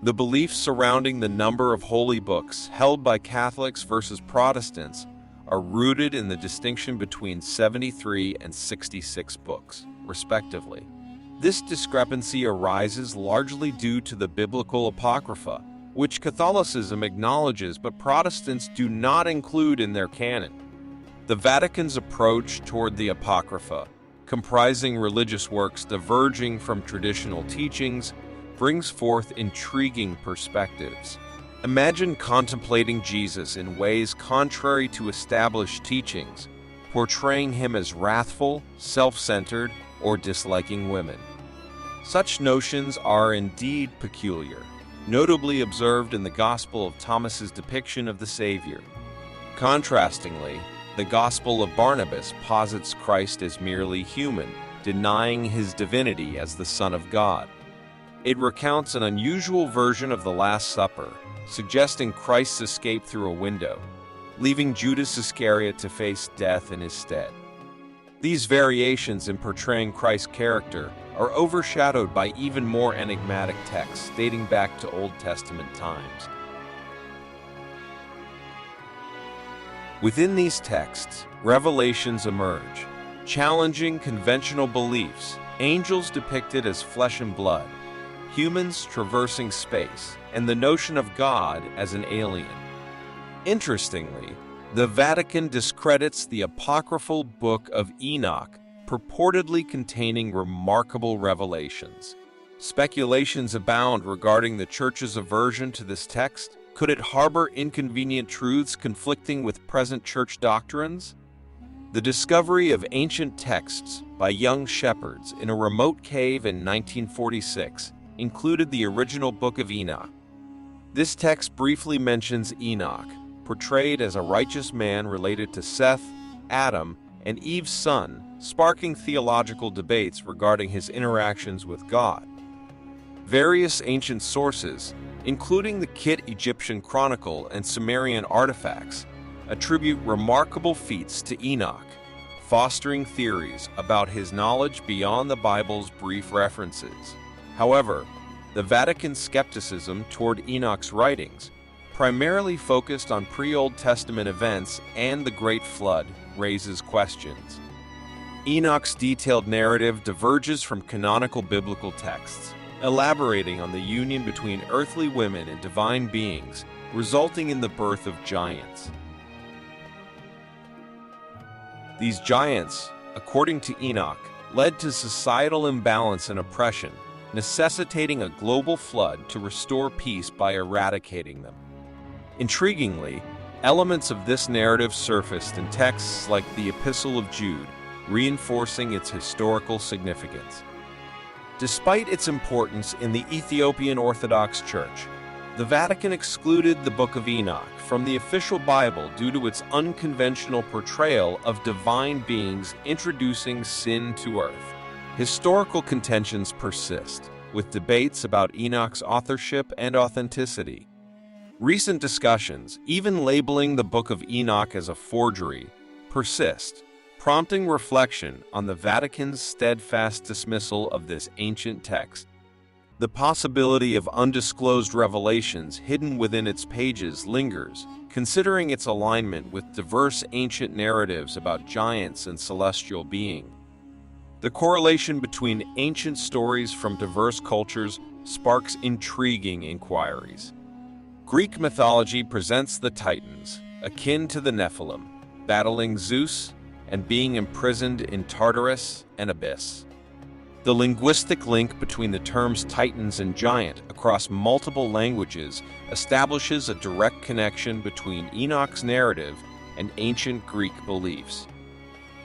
The beliefs surrounding the number of holy books held by Catholics versus Protestants are rooted in the distinction between 73 and 66 books, respectively. This discrepancy arises largely due to the biblical Apocrypha, which Catholicism acknowledges but Protestants do not include in their canon. The Vatican's approach toward the Apocrypha, comprising religious works diverging from traditional teachings, brings forth intriguing perspectives. Imagine contemplating Jesus in ways contrary to established teachings, portraying him as wrathful, self-centered, or disliking women. Such notions are indeed peculiar, notably observed in the Gospel of Thomas's depiction of the Savior. Contrastingly, the Gospel of Barnabas posits Christ as merely human, denying his divinity as the Son of God. It recounts an unusual version of the Last Supper, suggesting Christ's escape through a window, leaving Judas Iscariot to face death in his stead. These variations in portraying Christ's character are overshadowed by even more enigmatic texts dating back to Old Testament times. Within these texts, revelations emerge, challenging conventional beliefs, angels depicted as flesh and blood, humans traversing space, and the notion of God as an alien. Interestingly, the Vatican discredits the apocryphal Book of Enoch, purportedly containing remarkable revelations. Speculations abound regarding the Church's aversion to this text. Could it harbor inconvenient truths conflicting with present Church doctrines? The discovery of ancient texts by young shepherds in a remote cave in 1946 included the original Book of Enoch. This text briefly mentions Enoch, portrayed as a righteous man related to Seth, Adam, and Eve's son, sparking theological debates regarding his interactions with God. Various ancient sources, including the Kit Egyptian Chronicle and Sumerian artifacts, attribute remarkable feats to Enoch, fostering theories about his knowledge beyond the Bible's brief references. However, the Vatican's skepticism toward Enoch's writings, primarily focused on pre-Old Testament events and the Great Flood, raises questions. Enoch's detailed narrative diverges from canonical biblical texts, elaborating on the union between earthly women and divine beings, resulting in the birth of giants. These giants, according to Enoch, led to societal imbalance and oppression, necessitating a global flood to restore peace by eradicating them. Intriguingly, elements of this narrative surfaced in texts like the Epistle of Jude, reinforcing its historical significance. Despite its importance in the Ethiopian Orthodox Church, the Vatican excluded the Book of Enoch from the official Bible due to its unconventional portrayal of divine beings introducing sin to earth. Historical contentions persist, with debates about Enoch's authorship and authenticity. Recent discussions, even labeling the Book of Enoch as a forgery, persist, prompting reflection on the Vatican's steadfast dismissal of this ancient text. The possibility of undisclosed revelations hidden within its pages lingers, considering its alignment with diverse ancient narratives about giants and celestial beings. The correlation between ancient stories from diverse cultures sparks intriguing inquiries. Greek mythology presents the Titans, akin to the Nephilim, battling Zeus and being imprisoned in Tartarus and Abyss. The linguistic link between the terms Titans and giant across multiple languages establishes a direct connection between Enoch's narrative and ancient Greek beliefs.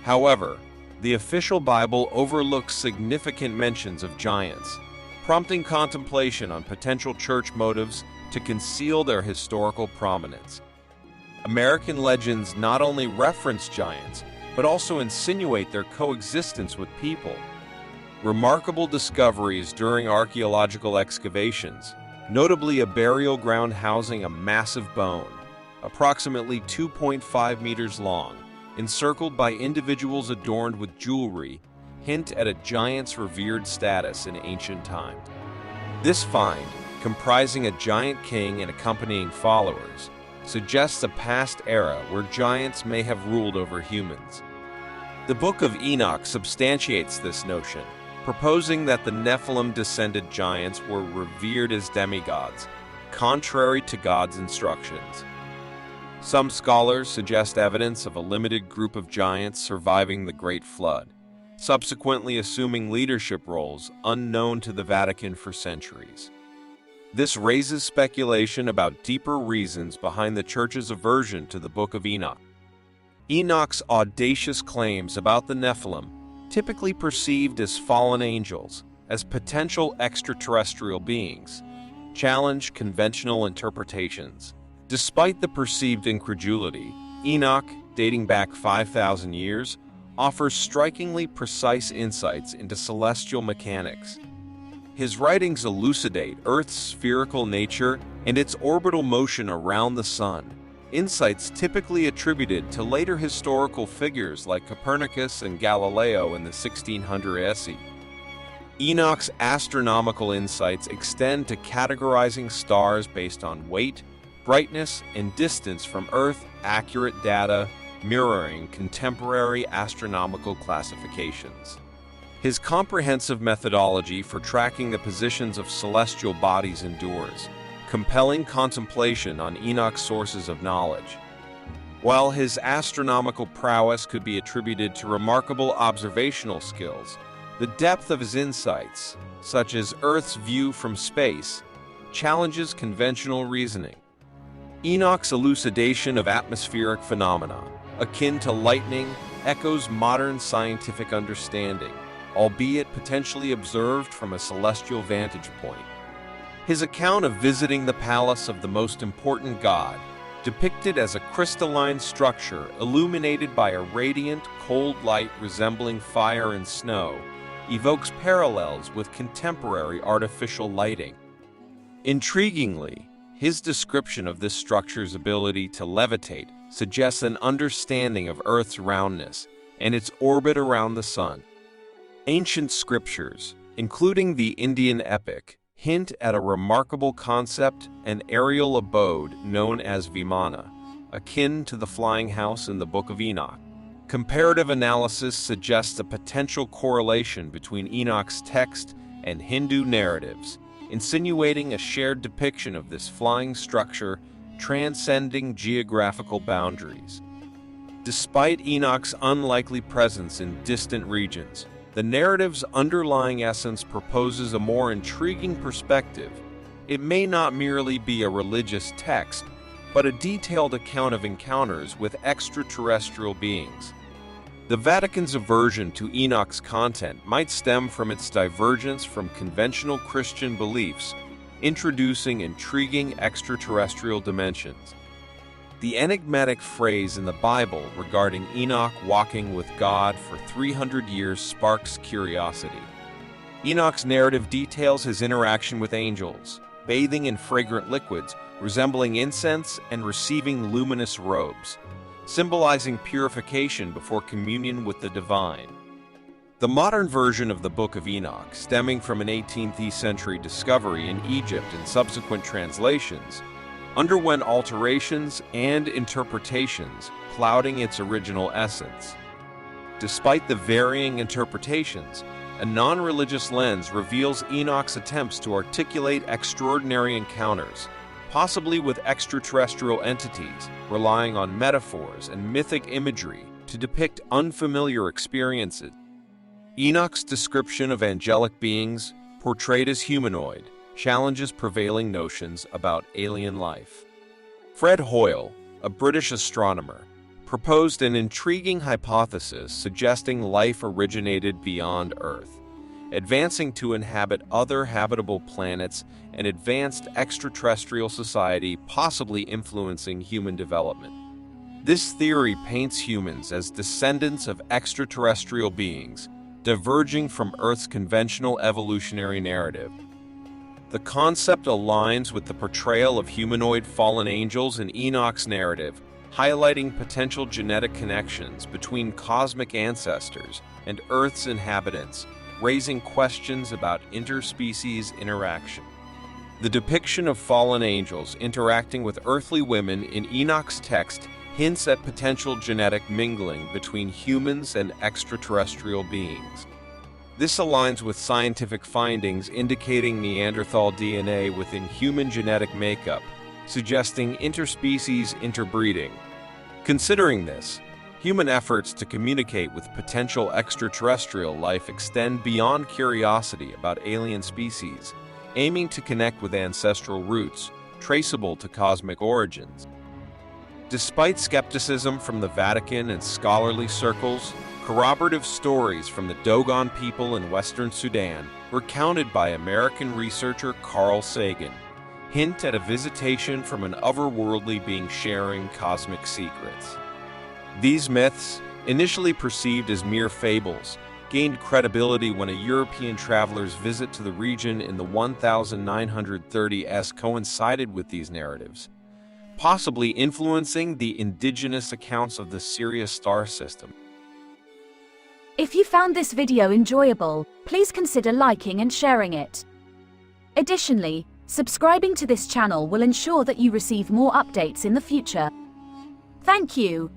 However, the official Bible overlooks significant mentions of giants, prompting contemplation on potential church motives to conceal their historical prominence. American legends not only reference giants, but also insinuate their coexistence with people. Remarkable discoveries during archaeological excavations, notably a burial ground housing a massive bone, approximately 2.5 meters long, encircled by individuals adorned with jewelry, hint at a giant's revered status in ancient times. This find, comprising a giant king and accompanying followers, suggests a past era where giants may have ruled over humans. The Book of Enoch substantiates this notion, proposing that the Nephilim-descended giants were revered as demigods, contrary to God's instructions. Some scholars suggest evidence of a limited group of giants surviving the Great Flood, subsequently assuming leadership roles unknown to the Vatican for centuries. This raises speculation about deeper reasons behind the Church's aversion to the Book of Enoch. Enoch's audacious claims about the Nephilim, typically perceived as fallen angels, as potential extraterrestrial beings, challenge conventional interpretations. Despite the perceived incredulity, Enoch, dating back 5,000 years, offers strikingly precise insights into celestial mechanics. His writings elucidate Earth's spherical nature and its orbital motion around the Sun, insights typically attributed to later historical figures like Copernicus and Galileo in the 1600s. Enoch's astronomical insights extend to categorizing stars based on weight, brightness, and distance from Earth, accurate data mirroring contemporary astronomical classifications. His comprehensive methodology for tracking the positions of celestial bodies endures, compelling contemplation on Enoch's sources of knowledge. While his astronomical prowess could be attributed to remarkable observational skills, the depth of his insights, such as Earth's view from space, challenges conventional reasoning. Enoch's elucidation of atmospheric phenomena, akin to lightning, echoes modern scientific understanding, albeit potentially observed from a celestial vantage point. His account of visiting the palace of the most important god, depicted as a crystalline structure illuminated by a radiant, cold light resembling fire and snow, evokes parallels with contemporary artificial lighting. Intriguingly, his description of this structure's ability to levitate suggests an understanding of Earth's roundness and its orbit around the Sun. Ancient scriptures, including the Indian epic, hint at a remarkable concept, an aerial abode known as Vimana, akin to the flying house in the Book of Enoch. Comparative analysis suggests a potential correlation between Enoch's text and Hindu narratives, insinuating a shared depiction of this flying structure transcending geographical boundaries. Despite Enoch's unlikely presence in distant regions, the narrative's underlying essence proposes a more intriguing perspective. It may not merely be a religious text, but a detailed account of encounters with extraterrestrial beings. The Vatican's aversion to Enoch's content might stem from its divergence from conventional Christian beliefs, introducing intriguing extraterrestrial dimensions. The enigmatic phrase in the Bible regarding Enoch walking with God for 300 years sparks curiosity. Enoch's narrative details his interaction with angels, bathing in fragrant liquids resembling incense and receiving luminous robes, symbolizing purification before communion with the divine. The modern version of the Book of Enoch, stemming from an 18th century discovery in Egypt and subsequent translations, underwent alterations and interpretations, clouding its original essence. Despite the varying interpretations, a non-religious lens reveals Enoch's attempts to articulate extraordinary encounters, possibly with extraterrestrial entities, relying on metaphors and mythic imagery to depict unfamiliar experiences. Enoch's description of angelic beings, portrayed as humanoid, challenges prevailing notions about alien life. Fred Hoyle, a British astronomer, proposed an intriguing hypothesis suggesting life originated beyond Earth, advancing to inhabit other habitable planets and advanced extraterrestrial society, possibly influencing human development. This theory paints humans as descendants of extraterrestrial beings, diverging from Earth's conventional evolutionary narrative. The concept aligns with the portrayal of humanoid fallen angels in Enoch's narrative, highlighting potential genetic connections between cosmic ancestors and Earth's inhabitants, raising questions about interspecies interaction. The depiction of fallen angels interacting with earthly women in Enoch's text hints at potential genetic mingling between humans and extraterrestrial beings. This aligns with scientific findings indicating Neanderthal DNA within human genetic makeup, suggesting interspecies interbreeding. Considering this, human efforts to communicate with potential extraterrestrial life extend beyond curiosity about alien species, aiming to connect with ancestral roots traceable to cosmic origins. Despite skepticism from the Vatican and scholarly circles, corroborative stories from the Dogon people in Western Sudan, recounted by American researcher Carl Sagan, hint at a visitation from an otherworldly being sharing cosmic secrets. These myths, initially perceived as mere fables, gained credibility when a European traveler's visit to the region in the 1930s coincided with these narratives, possibly influencing the indigenous accounts of the Sirius star system. If you found this video enjoyable, please consider liking and sharing it. Additionally, subscribing to this channel will ensure that you receive more updates in the future. Thank you.